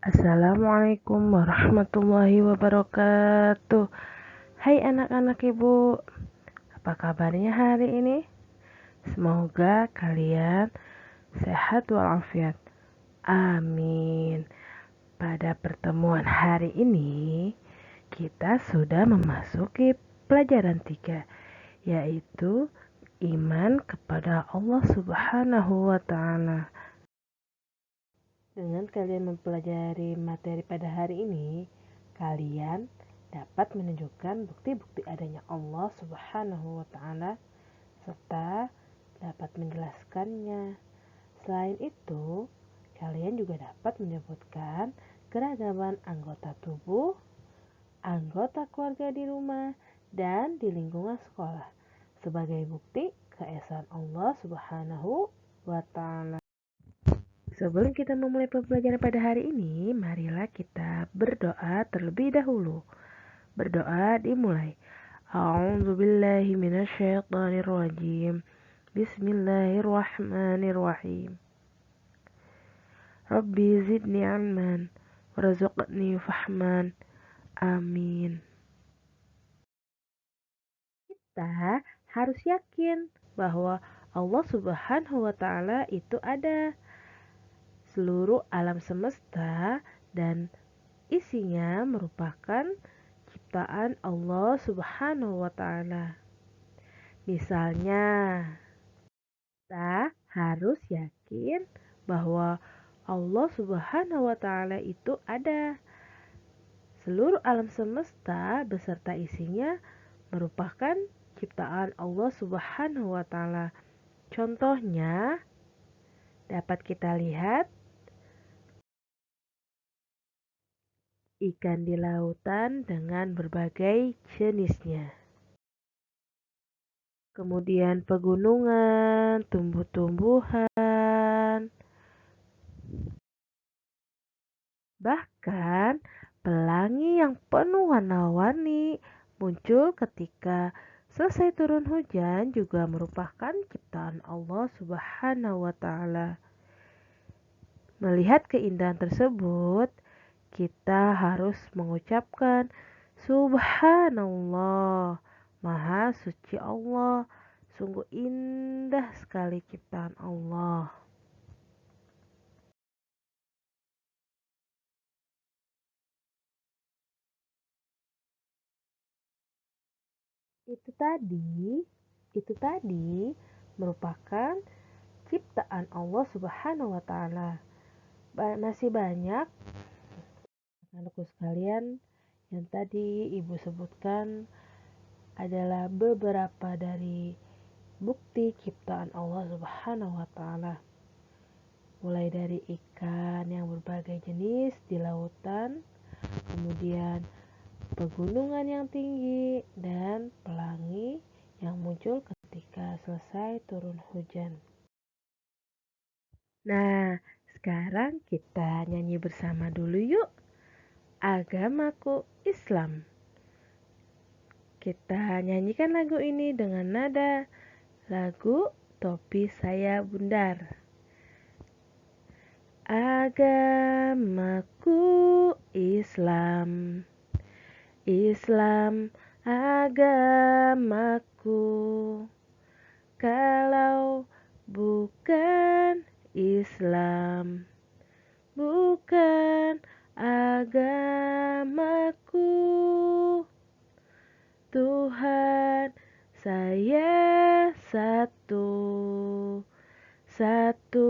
Assalamualaikum warahmatullahi wabarakatuh. Hai anak-anak ibu, apa kabarnya hari ini? Semoga kalian sehat walafiat. Amin. Pada pertemuan hari ini, kita sudah memasuki pelajaran 3, yaitu iman kepada Allah Subhanahu wa Ta'ala. Dengan kalian mempelajari materi pada hari ini, kalian dapat menunjukkan bukti-bukti adanya Allah Subhanahu wa Ta'ala serta dapat menjelaskannya. Selain itu, kalian juga dapat menyebutkan keragaman anggota tubuh, anggota keluarga di rumah, dan di lingkungan sekolah sebagai bukti keesaan Allah Subhanahu wa Ta'ala. Sebelum kita memulai pembelajaran pada hari ini, marilah kita berdoa terlebih dahulu. Berdoa dimulai. A'udzubillahi minasyaitonirrajim. Bismillahirrahmanirrahim. Rabbi zidni ilman warzuqni fahman. Amin. Kita harus yakin bahwa Allah Subhanahu wa Ta'ala itu ada. Seluruh alam semesta dan isinya merupakan ciptaan Allah Subhanahu wa Ta'ala. Misalnya, kita harus yakin bahwa Allah Subhanahu wa Ta'ala itu ada. Seluruh alam semesta beserta isinya merupakan ciptaan Allah Subhanahu wa Ta'ala. Contohnya, dapat kita lihat ikan di lautan dengan berbagai jenisnya. Kemudian pegunungan, tumbuh-tumbuhan, bahkan pelangi yang penuh warna-warni muncul ketika selesai turun hujan juga merupakan ciptaan Allah Subhanahu wa Ta'ala. Melihat keindahan tersebut, kita harus mengucapkan Subhanallah, Maha Suci Allah, sungguh indah sekali ciptaan Allah. Itu tadi merupakan ciptaan Allah Subhanahu wa Ta'ala. Masih banyak anakku sekalian yang tadi ibu sebutkan adalah beberapa dari bukti ciptaan Allah Subhanahu wa Ta'ala. Mulai dari ikan yang berbagai jenis di lautan, kemudian pegunungan yang tinggi, dan pelangi yang muncul ketika selesai turun hujan. Nah, sekarang kita nyanyi bersama dulu yuk. Agamaku Islam. Kita nyanyikan lagu ini dengan nada lagu Topi Saya Bundar. Agamaku Islam. Islam agamaku. Kalau bukan Islam, bukan agamaku. Tuhan saya satu, satu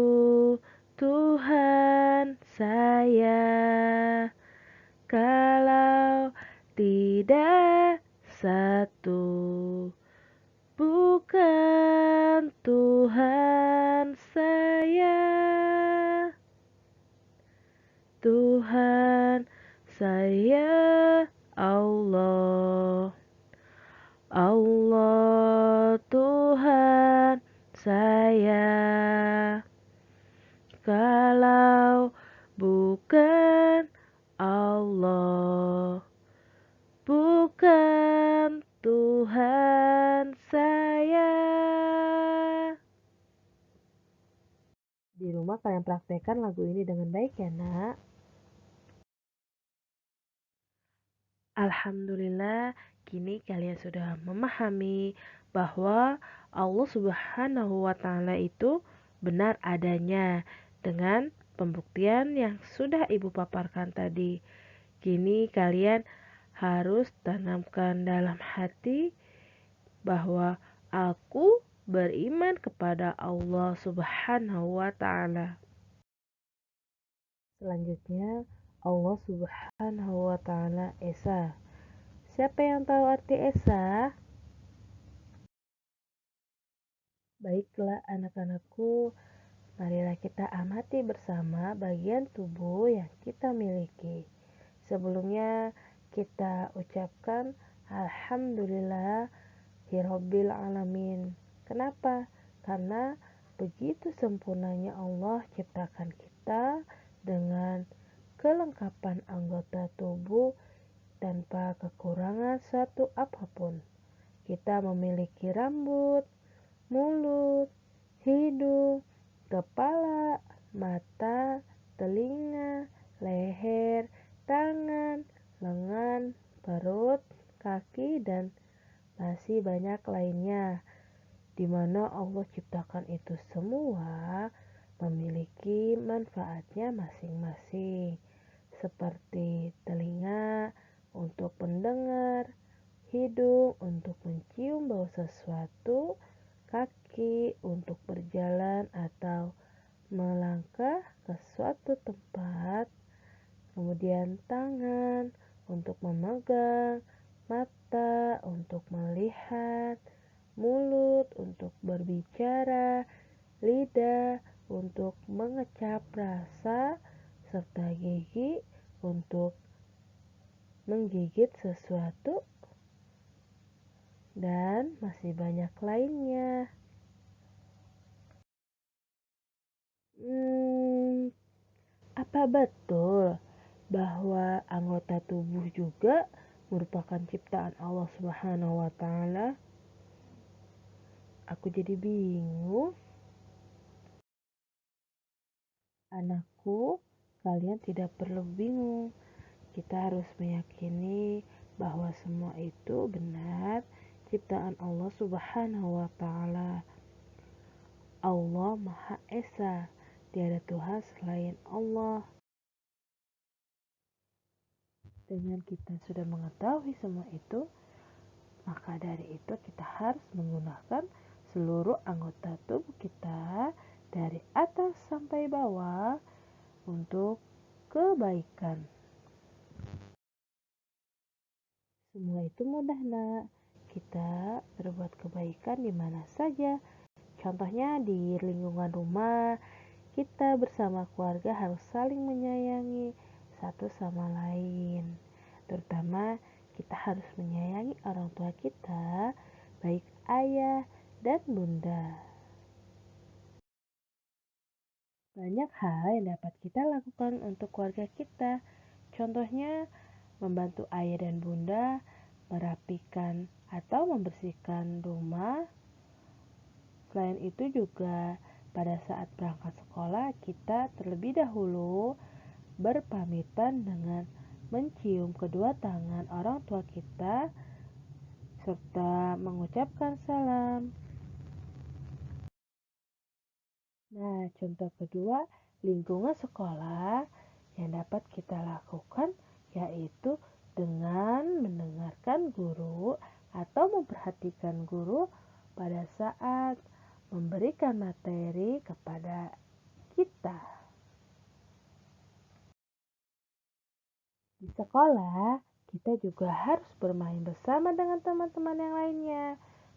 Tuhan saya. Kalau tidak satu, bukan Tuhan saya. Tuhan saya Allah. Allah Tuhan saya. Kalau bukan Allah, bukan Tuhan saya. Di rumah kalian praktekkan lagu ini dengan baik ya nak. Alhamdulillah, kini kalian sudah memahami bahwa Allah Subhanahu wa Ta'ala itu benar adanya dengan pembuktian yang sudah Ibu paparkan tadi. Kini kalian harus tanamkan dalam hati bahwa aku beriman kepada Allah Subhanahu wa Ta'ala. Selanjutnya, Allah Subhanahu wa Ta'ala Esa. Siapa yang tahu arti Esa? Baiklah anak-anakku, marilah kita amati bersama bagian tubuh yang kita miliki. Sebelumnya kita ucapkan Alhamdulillah Hirobbil Alamin. Kenapa? Karena begitu sempurnanya Allah ciptakan kita dengan kelengkapan anggota tubuh tanpa kekurangan suatu apapun. Kita memiliki rambut, mulut, hidung, kepala, mata, telinga, leher, tangan, lengan, perut, kaki, dan masih banyak lainnya, di mana Allah ciptakan itu semua memiliki manfaatnya masing-masing, seperti telinga untuk mendengar, hidung untuk mencium bau sesuatu, kaki untuk berjalan atau melangkah ke suatu tempat, kemudian tangan untuk memegang, mata untuk melihat, mulut untuk berbicara, lidah untuk mengecap rasa, serta gigi untuk menggigit sesuatu, dan masih banyak lainnya. Hmm, apa betul bahwa anggota tubuh juga merupakan ciptaan Allah Subhanahu wa Ta'ala? Aku jadi bingung. Anakku, kalian tidak perlu bingung. Kita harus meyakini bahwa semua itu benar ciptaan Allah Subhanahu wa Ta'ala. Allah Maha Esa, tiada Tuhan selain Allah. Dengan kita sudah mengetahui semua itu, maka dari itu kita harus menggunakan seluruh anggota tubuh kita dari atas sampai bawah untuk kebaikan. Semua itu mudah, nak. Kita berbuat kebaikan di mana saja. Contohnya di lingkungan rumah, kita bersama keluarga harus saling menyayangi satu sama lain. Terutama kita harus menyayangi orang tua kita, baik ayah dan bunda. Banyak hal yang dapat kita lakukan untuk keluarga kita. Contohnya, membantu ayah dan bunda merapikan atau membersihkan rumah. Selain itu juga pada saat berangkat sekolah kita terlebih dahulu berpamitan dengan mencium kedua tangan orang tua kita serta mengucapkan salam. Nah, contoh kedua, lingkungan sekolah yang dapat kita lakukan yaitu dengan mendengarkan guru atau memperhatikan guru pada saat memberikan materi kepada kita. Di sekolah, kita juga harus bermain bersama dengan teman-teman yang lainnya.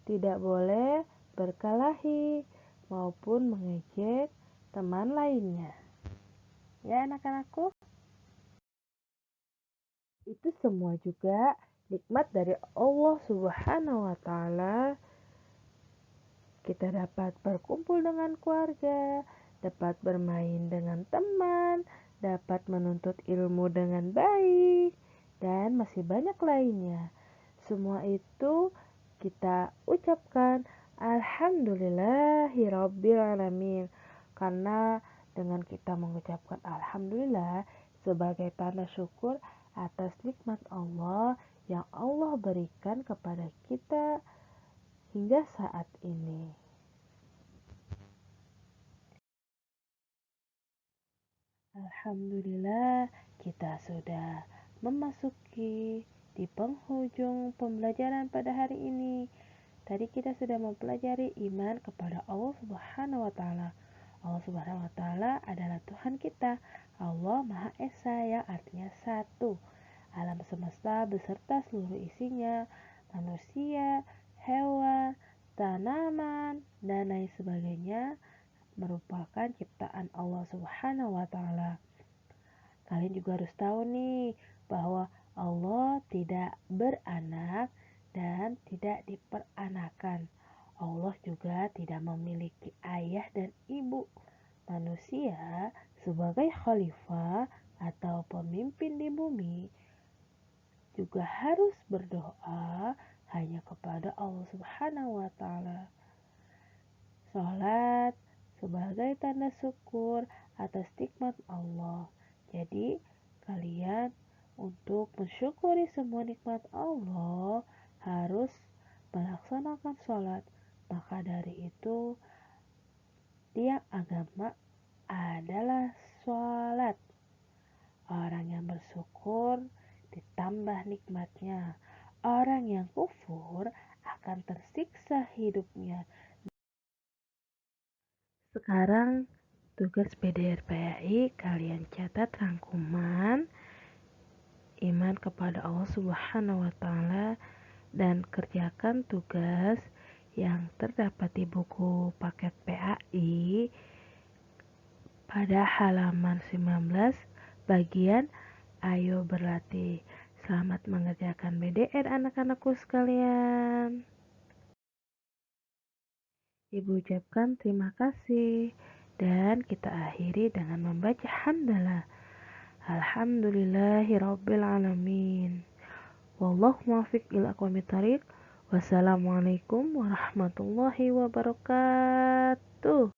Tidak boleh berkelahi maupun mengejek teman lainnya. Ya, anak-anakku, itu semua juga nikmat dari Allah Subhanahu wa Ta'ala. Kita dapat berkumpul dengan keluarga, dapat bermain dengan teman, dapat menuntut ilmu dengan baik, dan masih banyak lainnya. Semua itu kita ucapkan Alhamdulillahirabbil alamin. Karena dengan kita mengucapkan Alhamdulillah sebagai tanda syukur atas nikmat Allah yang Allah berikan kepada kita hingga saat ini. Alhamdulillah, kita sudah memasuki di penghujung pembelajaran pada hari ini. Tadi kita sudah mempelajari iman kepada Allah Subhanahu wa taala. Allah Subhanahu wa taala adalah Tuhan kita. Allah Maha Esa yang artinya satu. Alam semesta beserta seluruh isinya, manusia, hewan, tanaman, dan lain sebagainya merupakan ciptaan Allah Subhanahu wa taala. Kalian juga harus tahu nih bahwa Allah tidak beranak dan tidak diperanakan. Allah juga tidak memiliki ayah dan ibu. Manusia sebagai khalifah atau pemimpin di bumi juga harus berdoa hanya kepada Allah Subhanahu wa taala. Salat sebagai tanda syukur atas nikmat Allah. Jadi, kalian untuk mensyukuri semua nikmat Allah harus melaksanakan sholat. Maka dari itu, tiap agama adalah sholat. Orang yang bersyukur ditambah nikmatnya. Orang yang kufur akan tersiksa hidupnya. Sekarang tugas PDRPAI kalian catat rangkuman iman kepada Allah Subhanahu wa taala dan kerjakan tugas yang terdapat di buku paket PAI pada halaman 19 bagian ayo berlatih. Selamat mengerjakan BDR anak-anakku sekalian. Ibu ucapkan terima kasih dan kita akhiri dengan membaca hamdalah. Alhamdulillahirabbil alamin. Wallahu muwaffiq ila aqwamit thoriq. Wassalamualaikum warahmatullahi wabarakatuh.